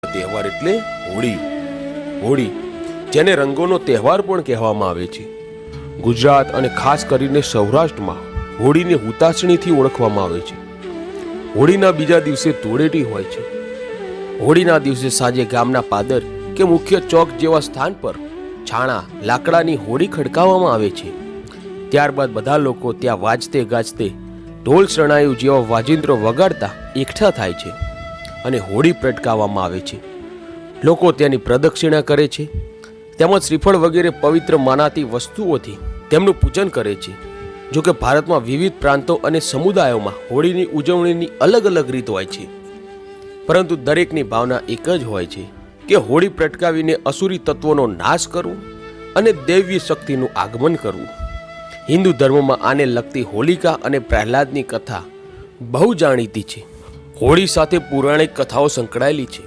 તહેવાર એટલે હોળી. હોળી જેને રંગોનો તહેવાર પણ કહેવામાં આવે છે. ગુજરાત અને ખાસ કરીને સૌરાષ્ટ્રમાં હોળીને હુતાશણીથી ઓળખવામાં આવે છે. હોળીના બીજા દિવસે ધૂળેટી હોય છે. હોળીના દિવસે સાંજે ગામના પાદર કે મુખ્ય ચોક જેવા સ્થાન પર છાણા લાકડાની હોળી ખડકાવવામાં આવે છે. ત્યારબાદ બધા લોકો ત્યાં વાજતે ગાજતે ઢોલ શરણાઈઓ જેવા વાજિંત્રો વગાડતા એકઠા થાય છે અને હોળી પ્રગટાવવામાં આવે છે. લોકો તેની પ્રદક્ષિણા કરે છે તેમજ શ્રીફળ વગેરે પવિત્ર માનાતી વસ્તુઓથી તેમનું પૂજન કરે છે. જો કે ભારતમાં વિવિધ પ્રાંતો અને સમુદાયોમાં હોળીની ઉજવણીની અલગ અલગ રીત હોય છે, પરંતુ દરેકની ભાવના એક જ હોય છે કે હોળી પ્રગટાવીને અસુરી તત્વોનો નાશ કરવો અને દૈવી શક્તિનું આગમન કરવું. હિન્દુ ધર્મમાં આને લગતી હોલિકા અને પ્રહલાદની કથા બહુ જાણીતી છે. હોળી સાથે પૌરાણિક કથાઓ સંકળાયેલી છે.